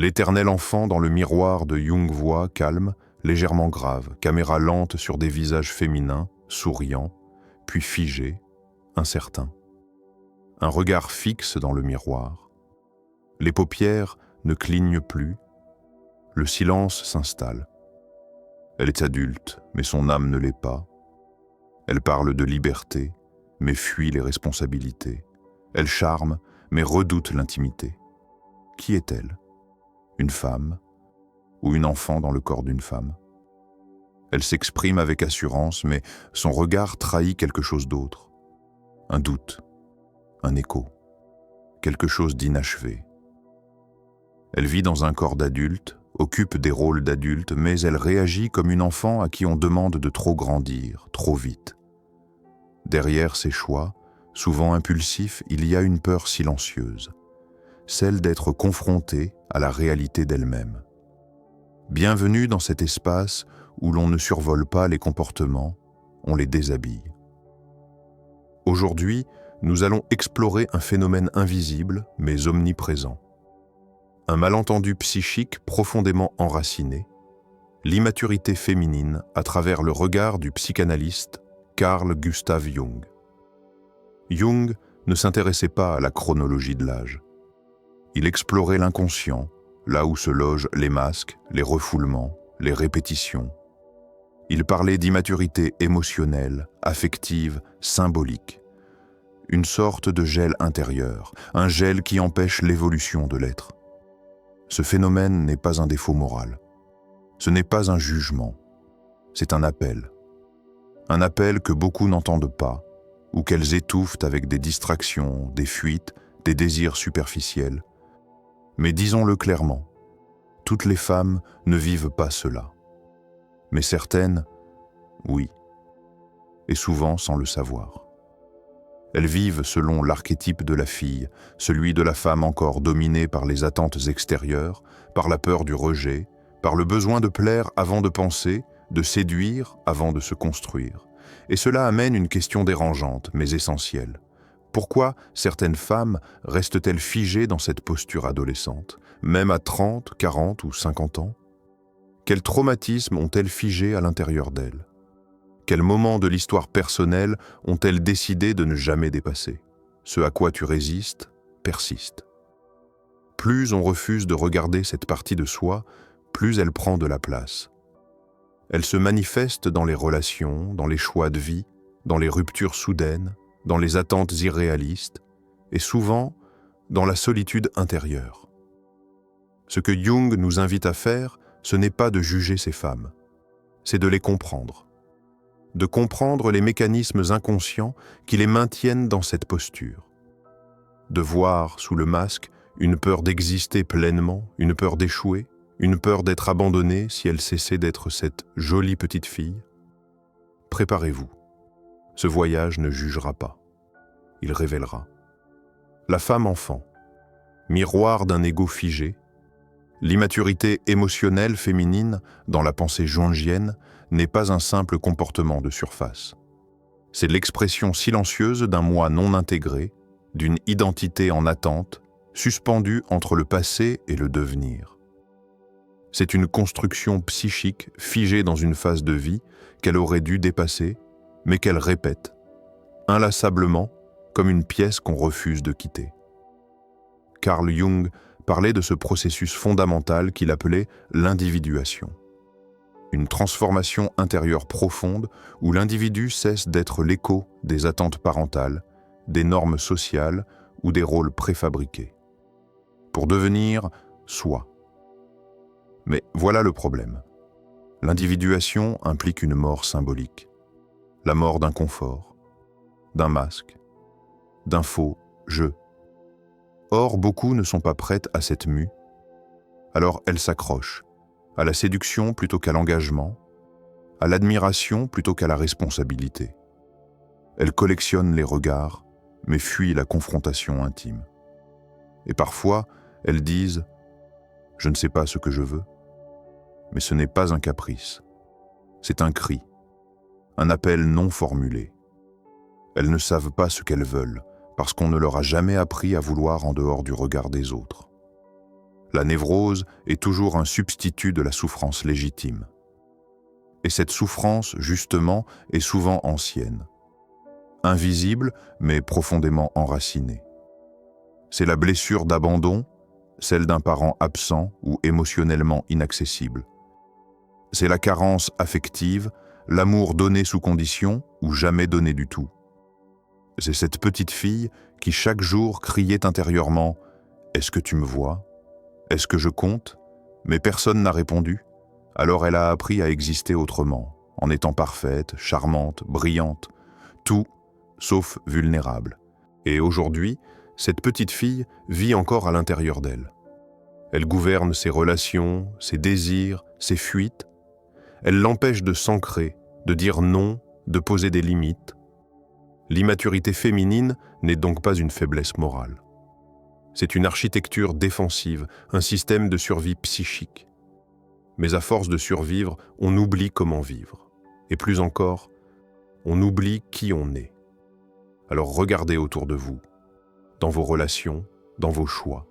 L'éternel enfant dans le miroir de Jung voit, calme, légèrement grave, caméra lente sur des visages féminins, souriants, puis figés, incertains. Un regard fixe dans le miroir. Les paupières ne clignent plus. Le silence s'installe. Elle est adulte, mais son âme ne l'est pas. Elle parle de liberté, mais fuit les responsabilités. Elle charme, mais redoute l'intimité. Qui est-elle? Une femme ou une enfant dans le corps d'une femme? Elle s'exprime avec assurance, mais son regard trahit quelque chose d'autre. Un doute, un écho, quelque chose d'inachevé. Elle vit dans un corps d'adulte, occupe des rôles d'adulte, mais elle réagit comme une enfant à qui on demande de trop grandir, trop vite. Derrière ses choix, souvent impulsifs, il y a une peur silencieuse, celle d'être confrontée à la réalité d'elle-même. Bienvenue dans cet espace où l'on ne survole pas les comportements, on les déshabille. Aujourd'hui, nous allons explorer un phénomène invisible mais omniprésent. Un malentendu psychique profondément enraciné, l'immaturité féminine à travers le regard du psychanalyste Carl Gustav Jung. Jung ne s'intéressait pas à la chronologie de l'âge. Il explorait l'inconscient, là où se logent les masques, les refoulements, les répétitions. Il parlait d'immaturité émotionnelle, affective, symbolique. Une sorte de gel intérieur, un gel qui empêche l'évolution de l'être. Ce phénomène n'est pas un défaut moral. Ce n'est pas un jugement. C'est un appel. Un appel que beaucoup n'entendent pas, ou qu'elles étouffent avec des distractions, des fuites, des désirs superficiels. Mais disons-le clairement, toutes les femmes ne vivent pas cela. Mais certaines, oui, et souvent sans le savoir. Elles vivent selon l'archétype de la fille, celui de la femme encore dominée par les attentes extérieures, par la peur du rejet, par le besoin de plaire avant de penser, de séduire avant de se construire. Et cela amène une question dérangeante, mais essentielle. Pourquoi certaines femmes restent-elles figées dans cette posture adolescente, même à 30, 40 ou 50 ans? Quels traumatismes ont-elles figé à l'intérieur d'elles? Quels moments de l'histoire personnelle ont-elles décidé de ne jamais dépasser? Ce à quoi tu résistes persiste. Plus on refuse de regarder cette partie de soi, plus elle prend de la place. Elle se manifeste dans les relations, dans les choix de vie, dans les ruptures soudaines, dans les attentes irréalistes, et souvent dans la solitude intérieure. Ce que Jung nous invite à faire, ce n'est pas de juger ces femmes, c'est de les comprendre. De comprendre les mécanismes inconscients qui les maintiennent dans cette posture. De voir sous le masque une peur d'exister pleinement, une peur d'échouer, une peur d'être abandonnée si elle cessait d'être cette jolie petite fille. Préparez-vous. Ce voyage ne jugera pas. Il révélera. La femme enfant, miroir d'un ego figé, l'immaturité émotionnelle féminine dans la pensée jungienne n'est pas un simple comportement de surface. C'est l'expression silencieuse d'un moi non intégré, d'une identité en attente, suspendue entre le passé et le devenir. C'est une construction psychique figée dans une phase de vie qu'elle aurait dû dépasser, mais qu'elle répète, inlassablement, comme une pièce qu'on refuse de quitter. Carl Jung parlait de ce processus fondamental qu'il appelait l'individuation. Une transformation intérieure profonde où l'individu cesse d'être l'écho des attentes parentales, des normes sociales ou des rôles préfabriqués, pour devenir soi. Mais voilà le problème. L'individuation implique une mort symbolique, la mort d'un confort, d'un masque, d'un faux « je ». Or, beaucoup ne sont pas prêtes à cette mue, alors elles s'accrochent, à la séduction plutôt qu'à l'engagement, à l'admiration plutôt qu'à la responsabilité. Elles collectionnent les regards, mais fuient la confrontation intime. Et parfois, elles disent « Je ne sais pas ce que je veux », mais ce n'est pas un caprice, c'est un cri, un appel non formulé. Elles ne savent pas ce qu'elles veulent, parce qu'on ne leur a jamais appris à vouloir en dehors du regard des autres. La névrose est toujours un substitut de la souffrance légitime. Et cette souffrance, justement, est souvent ancienne. Invisible, mais profondément enracinée. C'est la blessure d'abandon, celle d'un parent absent ou émotionnellement inaccessible. C'est la carence affective, l'amour donné sous condition ou jamais donné du tout. C'est cette petite fille qui chaque jour criait intérieurement « Est-ce que tu me vois ? Est-ce que je compte ?» Mais personne n'a répondu. Alors elle a appris à exister autrement, en étant parfaite, charmante, brillante, tout sauf vulnérable. Et aujourd'hui, cette petite fille vit encore à l'intérieur d'elle. Elle gouverne ses relations, ses désirs, ses fuites. Elle l'empêche de s'ancrer, de dire non, de poser des limites. L'immaturité féminine n'est donc pas une faiblesse morale. C'est une architecture défensive, un système de survie psychique. Mais à force de survivre, on oublie comment vivre. Et plus encore, on oublie qui on est. Alors regardez autour de vous, dans vos relations, dans vos choix,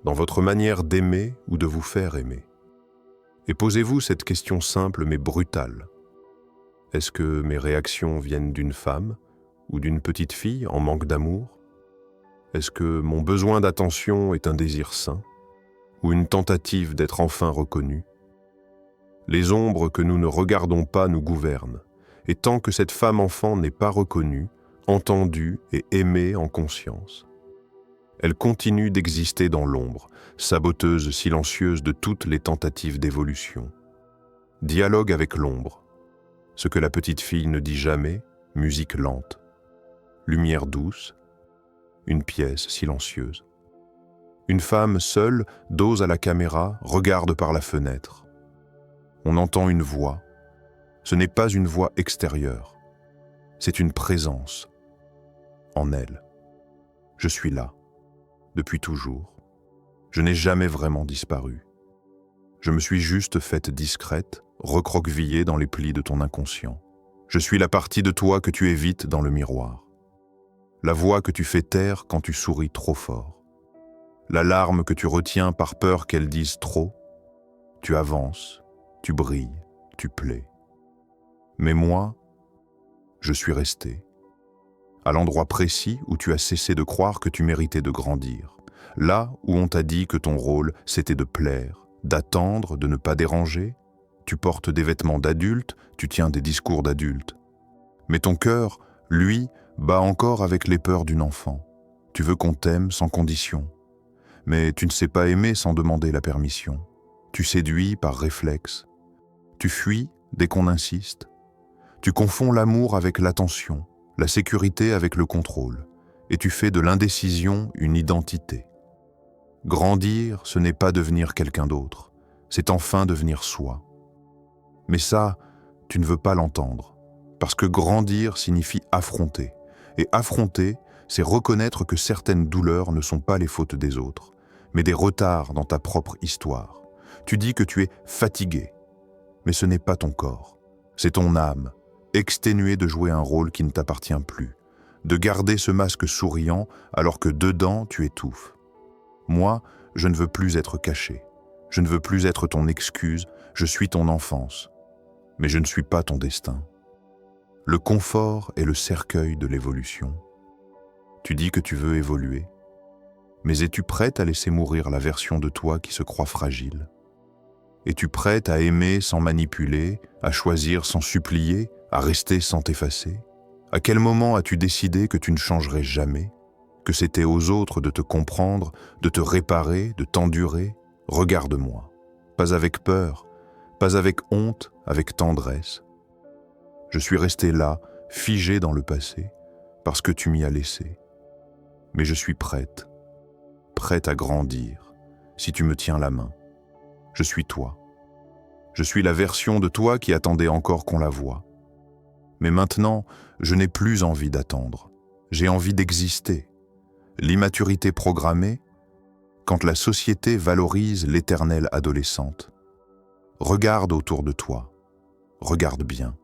dans votre manière d'aimer ou de vous faire aimer. Et posez-vous cette question simple mais brutale. Est-ce que mes réactions viennent d'une femme ou d'une petite fille en manque d'amour? Est-ce que mon besoin d'attention est un désir sain ou une tentative d'être enfin reconnu? Les ombres que nous ne regardons pas nous gouvernent, et tant que cette femme-enfant n'est pas reconnue, entendue et aimée en conscience, elle continue d'exister dans l'ombre, saboteuse silencieuse de toutes les tentatives d'évolution. Dialogue avec l'ombre. Ce que la petite fille ne dit jamais, musique lente. Lumière douce, une pièce silencieuse. Une femme seule, dos à la caméra, regarde par la fenêtre. On entend une voix. Ce n'est pas une voix extérieure. C'est une présence en elle. Je suis là, depuis toujours. Je n'ai jamais vraiment disparu. Je me suis juste faite discrète, recroquevillée dans les plis de ton inconscient. Je suis la partie de toi que tu évites dans le miroir. La voix que tu fais taire quand tu souris trop fort. La larme que tu retiens par peur qu'elle dise trop. Tu avances, tu brilles, tu plais. Mais moi, je suis resté. À l'endroit précis où tu as cessé de croire que tu méritais de grandir. Là où on t'a dit que ton rôle, c'était de plaire, d'attendre, de ne pas déranger. Tu portes des vêtements d'adulte, tu tiens des discours d'adulte. Mais ton cœur, lui, bat encore avec les peurs d'une enfant. Tu veux qu'on t'aime sans condition. Mais tu ne sais pas aimer sans demander la permission. Tu séduis par réflexe. Tu fuis dès qu'on insiste. Tu confonds l'amour avec l'attention, la sécurité avec le contrôle, et tu fais de l'indécision une identité. Grandir, ce n'est pas devenir quelqu'un d'autre, c'est enfin devenir soi. Mais ça, tu ne veux pas l'entendre, parce que grandir signifie affronter, et affronter, c'est reconnaître que certaines douleurs ne sont pas les fautes des autres, mais des retards dans ta propre histoire. Tu dis que tu es fatigué, mais ce n'est pas ton corps, c'est ton âme, exténuée de jouer un rôle qui ne t'appartient plus, de garder ce masque souriant alors que dedans tu étouffes. Moi, je ne veux plus être caché, je ne veux plus être ton excuse, je suis ton enfance, mais je ne suis pas ton destin. Le confort est le cercueil de l'évolution. Tu dis que tu veux évoluer, mais es-tu prête à laisser mourir la version de toi qui se croit fragile? Es-tu prête à aimer sans manipuler, à choisir sans supplier, à rester sans t'effacer? À quel moment as-tu décidé que tu ne changerais jamais? Que c'était aux autres de te comprendre, de te réparer, de t'endurer? Regarde-moi. Pas avec peur, pas avec honte, avec tendresse. Je suis resté là, figé dans le passé, parce que tu m'y as laissé. Mais je suis prête à grandir, si tu me tiens la main. Je suis toi. Je suis la version de toi qui attendait encore qu'on la voie. Mais maintenant, je n'ai plus envie d'attendre. J'ai envie d'exister. L'immaturité programmée, quand la société valorise l'éternelle adolescente. Regarde autour de toi. Regarde bien.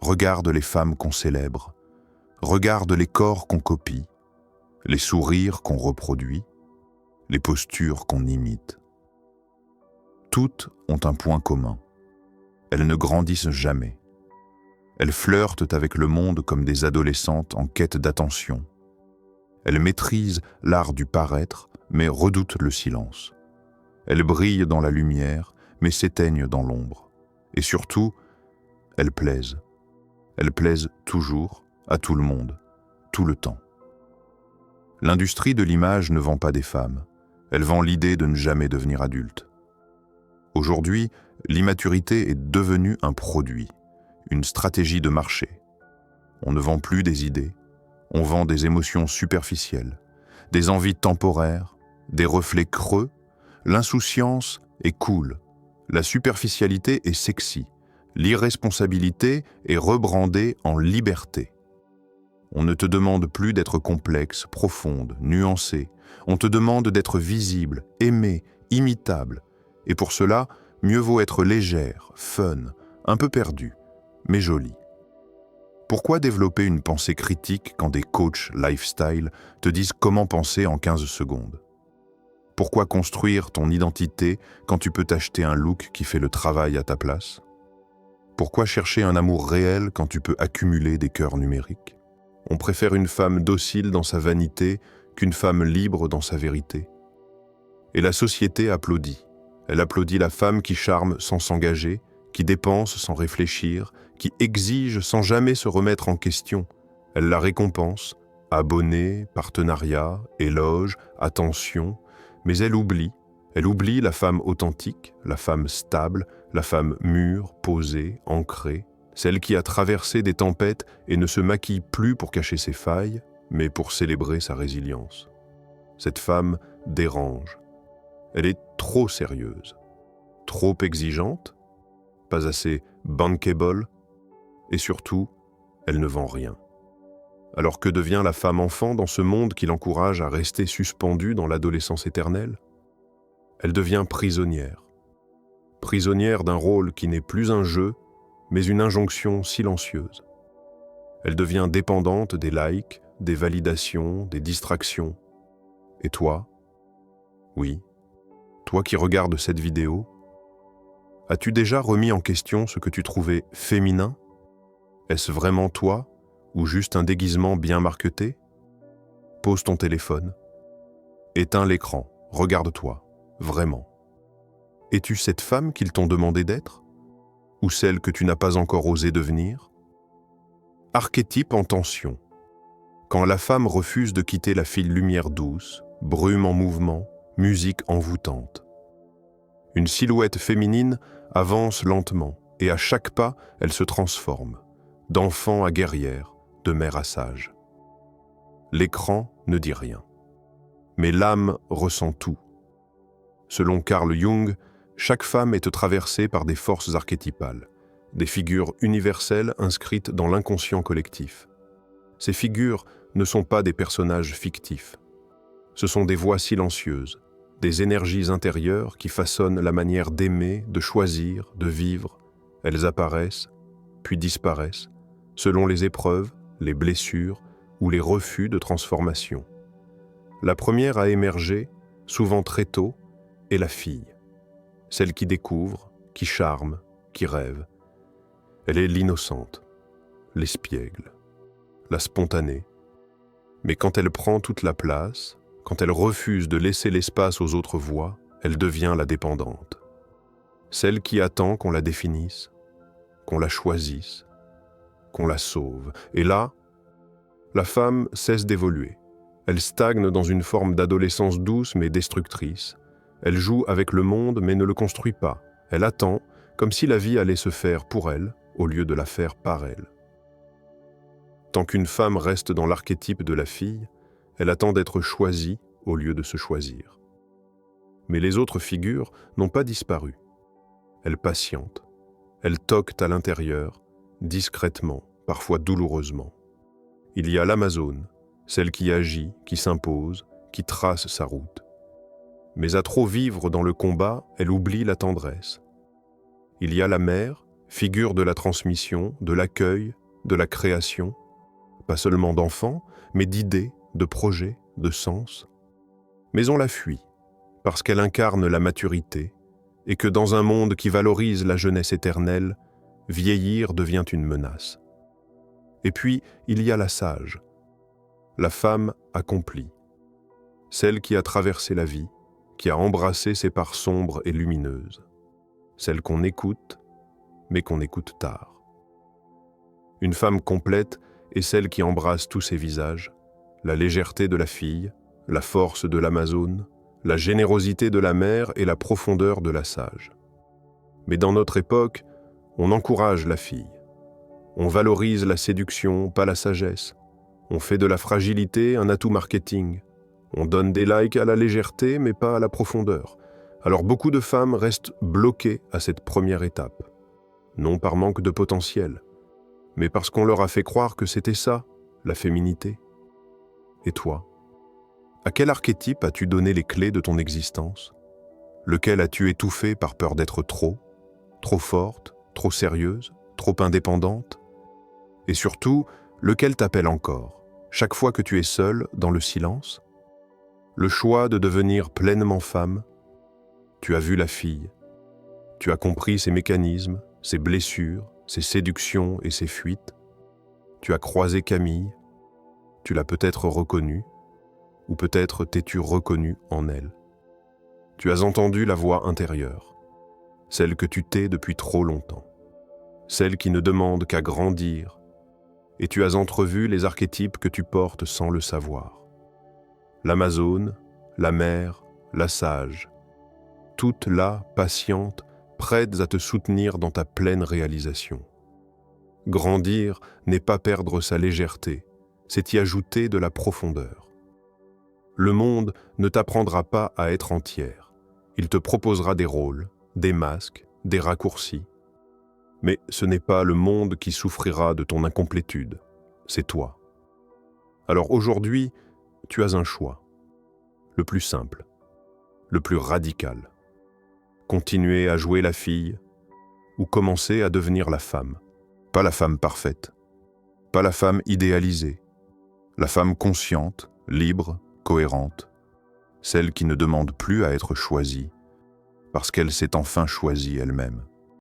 Regarde les femmes qu'on célèbre. Regarde les corps qu'on copie, les sourires qu'on reproduit, les postures qu'on imite. toutes ont un point commun. Elles ne grandissent jamais. Elles flirtent avec le monde comme des adolescentes en quête d'attention. Elles maîtrisent l'art du paraître, mais redoutent le silence. Elles brillent dans la lumière, mais s'éteignent dans l'ombre. Et surtout, elles plaisent. Elles plaisent toujours, à tout le monde, tout le temps. L'industrie de l'image ne vend pas des femmes. Elle vend l'idée de ne jamais devenir adulte. Aujourd'hui, l'immaturité est devenue un produit, une stratégie de marché. On ne vend plus des idées, on vend des émotions superficielles, des envies temporaires, des reflets creux. L'insouciance est cool, la superficialité est sexy, l'irresponsabilité est rebrandée en liberté. On ne te demande plus d'être complexe, profonde, nuancée. On te demande d'être visible, aimée, imitable. Et pour cela, mieux vaut être légère, fun, un peu perdue, mais jolie. Pourquoi développer une pensée critique quand des coachs lifestyle te disent comment penser en 15 secondes? Pourquoi construire ton identité quand tu peux t'acheter un look qui fait le travail à ta place? Pourquoi chercher un amour réel quand tu peux accumuler des cœurs numériques? On préfère une femme docile dans sa vanité qu'une femme libre dans sa vérité. Et la société applaudit. Elle applaudit la femme qui charme sans s'engager, qui dépense sans réfléchir, qui exige sans jamais se remettre en question. Elle la récompense, abonnés, partenariats, éloges, attention, mais elle oublie la femme authentique, la femme stable, la femme mûre, posée, ancrée, celle qui a traversé des tempêtes et ne se maquille plus pour cacher ses failles, mais pour célébrer sa résilience. Cette femme dérange. Elle est trop sérieuse, trop exigeante, pas assez bankable, et surtout, elle ne vend rien. Alors que devient la femme enfant dans ce monde qui l'encourage à rester suspendue dans l'adolescence éternelle? Elle devient prisonnière. Prisonnière d'un rôle qui n'est plus un jeu, mais une injonction silencieuse. Elle devient dépendante des likes, des validations, des distractions. Et toi? Oui, toi qui regardes cette vidéo, as-tu déjà remis en question ce que tu trouvais féminin? Est-ce vraiment toi, ou juste un déguisement bien marqueté? Pose ton téléphone. Éteins l'écran, regarde-toi, vraiment. Es-tu cette femme qu'ils t'ont demandé d'être? Ou celle que tu n'as pas encore osé devenir? Archétype en tension. Quand la femme refuse de quitter la file lumière douce, brume en mouvement, musique envoûtante. Une silhouette féminine avance lentement et à chaque pas, elle se transforme, d'enfant à guerrière, de mère à sage. L'écran ne dit rien, mais l'âme ressent tout. Selon Carl Jung, chaque femme est traversée par des forces archétypales, des figures universelles inscrites dans l'inconscient collectif. Ces figures ne sont pas des personnages fictifs. Ce sont des voix silencieuses, des énergies intérieures qui façonnent la manière d'aimer, de choisir, de vivre. Elles apparaissent, puis disparaissent, selon les épreuves, les blessures ou les refus de transformation. La première à émerger, souvent très tôt, est la fille. Celle qui découvre, qui charme, qui rêve. Elle est l'innocente, l'espiègle, la spontanée. Mais quand elle prend toute la place, quand elle refuse de laisser l'espace aux autres voix, elle devient la dépendante. Celle qui attend qu'on la définisse, qu'on la choisisse, qu'on la sauve. Et là, la femme cesse d'évoluer. Elle stagne dans une forme d'adolescence douce mais destructrice. Elle joue avec le monde mais ne le construit pas. Elle attend, comme si la vie allait se faire pour elle, au lieu de la faire par elle. Tant qu'une femme reste dans l'archétype de la fille, elle attend d'être choisie au lieu de se choisir. Mais les autres figures n'ont pas disparu. Elles patientent. Elles toquent à l'intérieur, discrètement, parfois douloureusement. Il y a l'Amazone, celle qui agit, qui s'impose, qui trace sa route. Mais à trop vivre dans le combat, elle oublie la tendresse. Il y a la mère, figure de la transmission, de l'accueil, de la création, pas seulement d'enfants, mais d'idées, de projets, de sens. Mais on la fuit, parce qu'elle incarne la maturité, et que dans un monde qui valorise la jeunesse éternelle, vieillir devient une menace. Et puis, il y a la sage, la femme accomplie, celle qui a traversé la vie, qui a embrassé ses parts sombres et lumineuses, celle qu'on écoute, mais qu'on écoute tard. Une femme complète est celle qui embrasse tous ses visages, la légèreté de la fille, la force de l'Amazone, la générosité de la mère et la profondeur de la sage. Mais dans notre époque, on encourage la fille. On valorise la séduction, pas la sagesse. On fait de la fragilité un atout marketing. On donne des likes à la légèreté, mais pas à la profondeur. Alors beaucoup de femmes restent bloquées à cette première étape. Non par manque de potentiel, mais parce qu'on leur a fait croire que c'était ça, la féminité. Et toi ? À quel archétype as-tu donné les clés de ton existence ? Lequel as-tu étouffé par peur d'être trop forte, trop sérieuse, trop indépendante ? Et surtout, lequel t'appelle encore, chaque fois que tu es seule, dans le silence ? Le choix de devenir pleinement femme, tu as vu la fille, tu as compris ses mécanismes, ses blessures, ses séductions et ses fuites, tu as croisé Camille, tu l'as peut-être reconnue, ou peut-être t'es-tu reconnu en elle. Tu as entendu la voix intérieure, celle que tu tais depuis trop longtemps, celle qui ne demande qu'à grandir, et tu as entrevu les archétypes que tu portes sans le savoir. L'Amazone, la mère, la sage, toutes là, patientes, prêtes à te soutenir dans ta pleine réalisation. Grandir n'est pas perdre sa légèreté, c'est y ajouter de la profondeur. Le monde ne t'apprendra pas à être entière. Il te proposera des rôles, des masques, des raccourcis. Mais ce n'est pas le monde qui souffrira de ton incomplétude, c'est toi. Alors aujourd'hui, tu as un choix. Le plus simple, le plus radical. Continuer à jouer la fille ou commencer à devenir la femme. Pas la femme parfaite, pas la femme idéalisée, la femme consciente, libre, cohérente, celle qui ne demande plus à être choisie, parce qu'elle s'est enfin choisie elle-même.